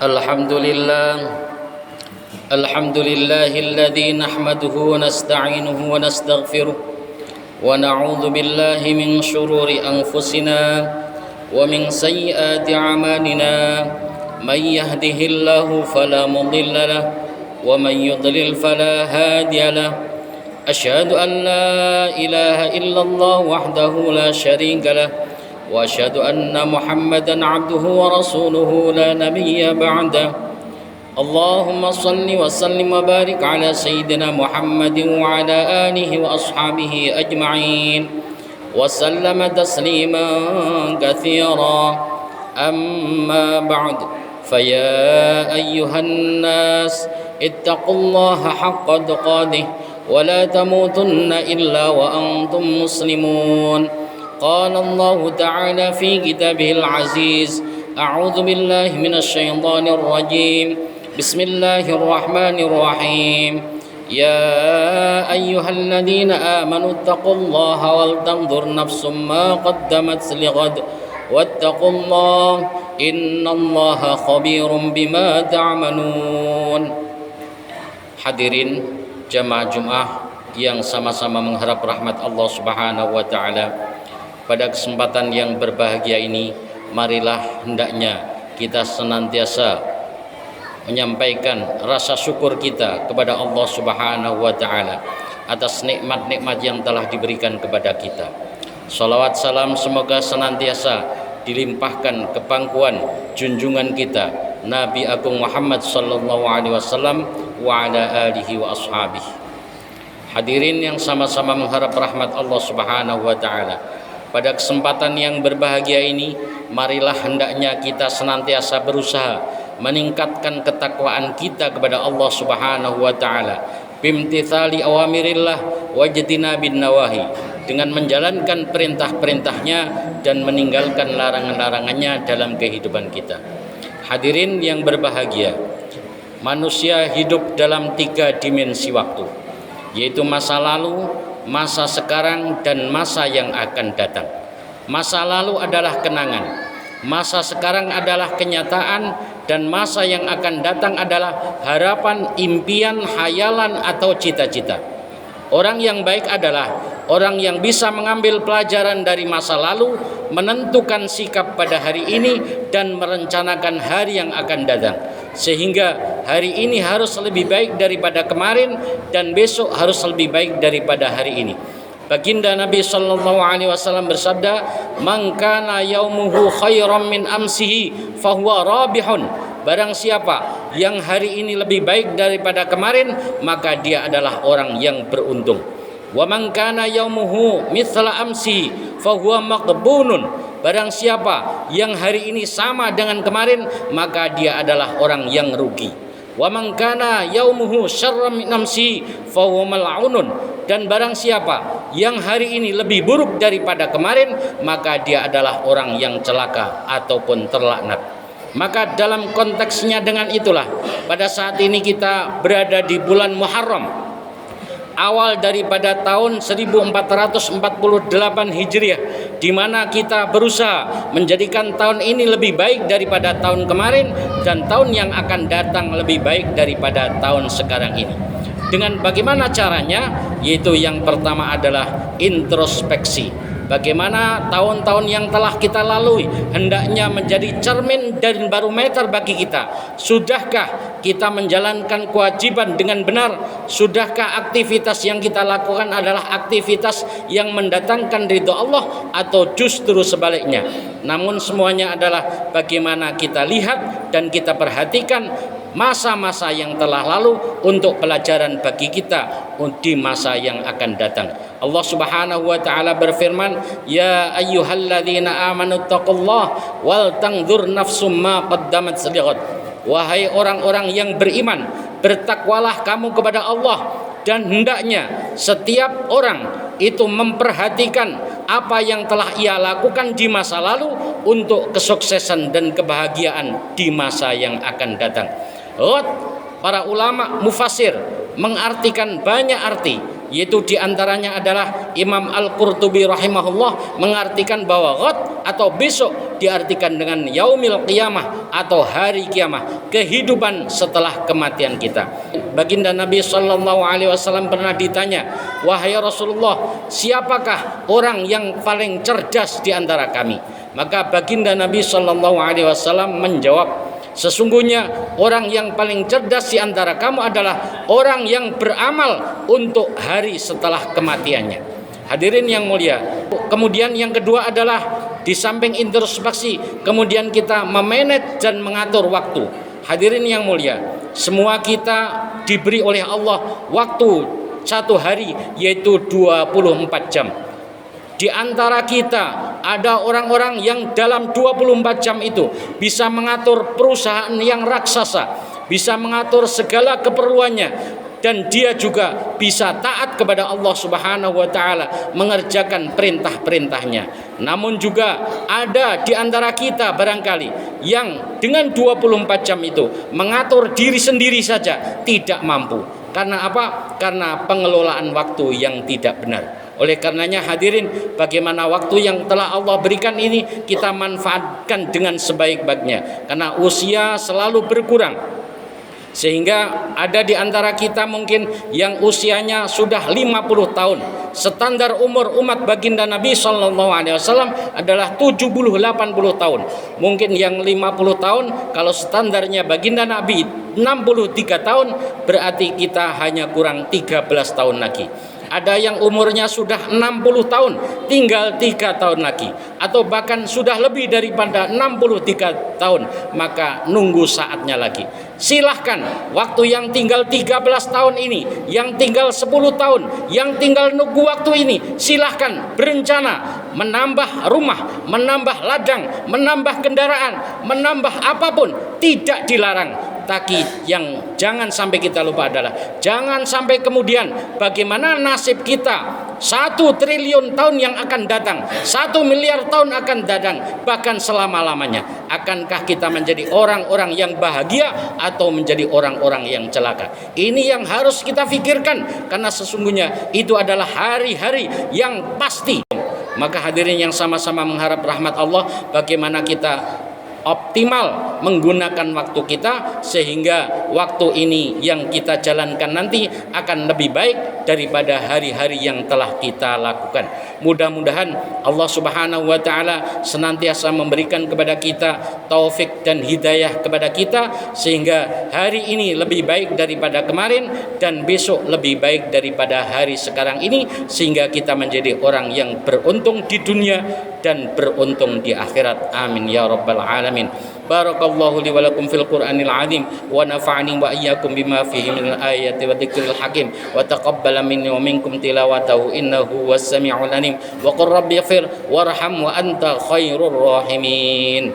الحمد لله الحمد لله الذي نحمده ونستعينه ونستغفره ونعوذ بالله من شرور أنفسنا ومن سيئات أعمالنا من يهده الله فلا مضل له ومن يضلل فلا هادي له أشهد أن لا إله إلا الله وحده لا شريك له وأشهد أن محمدا عبده ورسوله لا نبي بعده اللهم صل وسلم وبارك على سيدنا محمد وعلى آله وأصحابه أجمعين وسلم تسليما كثيرا أما بعد فيا أيها الناس اتقوا الله حق تقاته ولا تموتن إلا وأنتم مسلمون قال الله تعالى في كتابه العزيز أعوذ بالله من الشيطان الرجيم بسم الله الرحمن الرحيم يا أيها الذين آمنوا اتقوا الله ولتنظر نفس ما قدمت لغد واتقوا الله إن الله خبير بما تعملون. Hadirin jamaah Jumat yang sama-sama mengharap rahmat Allah Subhanahu wa taala. Pada kesempatan yang berbahagia ini, marilah hendaknya kita senantiasa menyampaikan rasa syukur kita kepada Allah Subhanahu wa taala atas nikmat-nikmat yang telah diberikan kepada kita. Salawat salam semoga senantiasa dilimpahkan ke pangkuan junjungan kita Nabi Agung Muhammad sallallahu alaihi wasallam wa ala alihi wa ashabihi. Hadirin yang sama-sama mengharap rahmat Allah Subhanahu wa taala. Pada kesempatan yang berbahagia ini, marilah hendaknya kita senantiasa berusaha meningkatkan ketakwaan kita kepada Allah Subhanahu wa taala bimtithali awamirillah wajtinabin nawahi, dengan menjalankan perintah-perintahnya dan meninggalkan larangan-larangannya dalam kehidupan kita. Hadirin yang berbahagia, manusia hidup dalam 3 dimensi waktu, yaitu masa lalu, masa sekarang, dan masa yang akan datang. Masa lalu adalah kenangan, masa sekarang adalah kenyataan, dan masa yang akan datang adalah harapan, impian, hayalan, atau cita-cita. Orang yang baik adalah orang yang bisa mengambil pelajaran dari masa lalu, menentukan sikap pada hari ini, dan merencanakan hari yang akan datang, sehingga hari ini harus lebih baik daripada kemarin dan besok harus lebih baik daripada hari ini. Baginda Nabi sallallahu alaihi wasallam bersabda, "Man kana yaumuhu khairan min amsihi fahuwa rabihun." Barang siapa yang hari ini lebih baik daripada kemarin, maka dia adalah orang yang beruntung. Wa man kana yaumuhu mithla amsi fahuwa maqbunun. Barang siapa yang hari ini sama dengan kemarin, maka dia adalah orang yang rugi. Wa man kana yaumuhu syarran min amsi fahuwa mal'unun. Dan barang siapa yang hari ini lebih buruk daripada kemarin, maka dia adalah orang yang celaka ataupun terlaknat. Maka dalam konteksnya dengan itulah, pada saat ini kita berada di bulan Muharram, awal daripada tahun 1448 Hijriah, di mana kita berusaha menjadikan tahun ini lebih baik daripada tahun kemarin, dan tahun yang akan datang lebih baik daripada tahun sekarang ini. Dengan bagaimana caranya? Yaitu yang pertama adalah introspeksi. Bagaimana tahun-tahun yang telah kita lalui hendaknya menjadi cermin dan barometer bagi kita. Sudahkah kita menjalankan kewajiban dengan benar? Sudahkah aktivitas yang kita lakukan adalah aktivitas yang mendatangkan ridho Allah, atau justru sebaliknya? Namun semuanya adalah bagaimana kita lihat dan kita perhatikan masa-masa yang telah lalu untuk pelajaran bagi kita di masa yang akan datang. Allah Subhanahu wa taala berfirman, "Ya ayyuhalladzina amanu taqullaha wal tanzur nafsum ma qaddamat lighad." Wahai orang-orang yang beriman, bertakwalah kamu kepada Allah, dan hendaknya setiap orang itu memperhatikan apa yang telah ia lakukan di masa lalu untuk kesuksesan dan kebahagiaan di masa yang akan datang. Para ulama mufasir mengartikan banyak arti, yaitu diantaranya adalah Imam Al-Qurtubi rahimahullah mengartikan bahwa ghad atau besok diartikan dengan yaumil qiyamah atau hari kiamah, kehidupan setelah kematian kita. Baginda Nabi SAW pernah ditanya, wahai Rasulullah, siapakah orang yang paling cerdas di antara kami? Maka baginda Nabi SAW menjawab, sesungguhnya orang yang paling cerdas di antara kamu adalah orang yang beramal untuk hari setelah kematiannya. Hadirin yang mulia, kemudian yang kedua adalah di samping introspeksi, kemudian kita memanage dan mengatur waktu. Hadirin yang mulia, semua kita diberi oleh Allah waktu satu hari, yaitu 24 jam. Di antara kita ada orang-orang yang dalam 24 jam itu bisa mengatur perusahaan yang raksasa, bisa mengatur segala keperluannya, dan dia juga bisa taat kepada Allah Subhanahu wa taala, mengerjakan perintah-perintahnya. Namun juga ada di antara kita barangkali yang dengan 24 jam itu mengatur diri sendiri saja tidak mampu. Karena apa? Karena pengelolaan waktu yang tidak benar. Oleh karenanya hadirin, bagaimana waktu yang telah Allah berikan ini kita manfaatkan dengan sebaik-baiknya. Karena usia selalu berkurang. Sehingga ada di antara kita mungkin yang usianya sudah 50 tahun. Standar umur umat baginda Nabi SAW adalah 70-80 tahun. Mungkin yang 50 tahun, kalau standarnya baginda Nabi 63 tahun, berarti kita hanya kurang 13 tahun lagi. Ada yang umurnya sudah 60 tahun, tinggal 3 tahun lagi. Atau bahkan sudah lebih daripada 63 tahun, maka nunggu saatnya lagi. Silahkan, waktu yang tinggal 13 tahun ini, yang tinggal 10 tahun, yang tinggal nunggu waktu ini, silahkan berencana menambah rumah, menambah ladang, menambah kendaraan, menambah apapun, tidak dilarang. Tapi yang jangan sampai kita lupa adalah jangan sampai kemudian bagaimana nasib kita 1 triliun tahun yang akan datang, 1 miliar tahun akan datang, bahkan selama-lamanya. Akankah kita menjadi orang-orang yang bahagia atau menjadi orang-orang yang celaka? Ini yang harus kita pikirkan, karena sesungguhnya itu adalah hari-hari yang pasti. Maka hadirin yang sama-sama mengharap rahmat Allah, bagaimana kita optimal menggunakan waktu kita, sehingga waktu ini yang kita jalankan nanti akan lebih baik daripada hari-hari yang telah kita lakukan. Mudah-mudahan Allah Subhanahu wa taala senantiasa memberikan kepada kita taufik dan hidayah kepada kita, sehingga hari ini lebih baik daripada kemarin dan besok lebih baik daripada hari sekarang ini, sehingga kita menjadi orang yang beruntung di dunia dan beruntung di akhirat. Amin ya rabbal alamin. Barakallahu li wa lakum fil Qur'anil azim wa nafa'ani wa iyyakum bima fihi minal ayati wa dzikril hakim wa taqabbala minni wa minkum tilawatahu innahu was sami'ul alim wa qur rabbi ighfir warham wa anta khairur rahimin.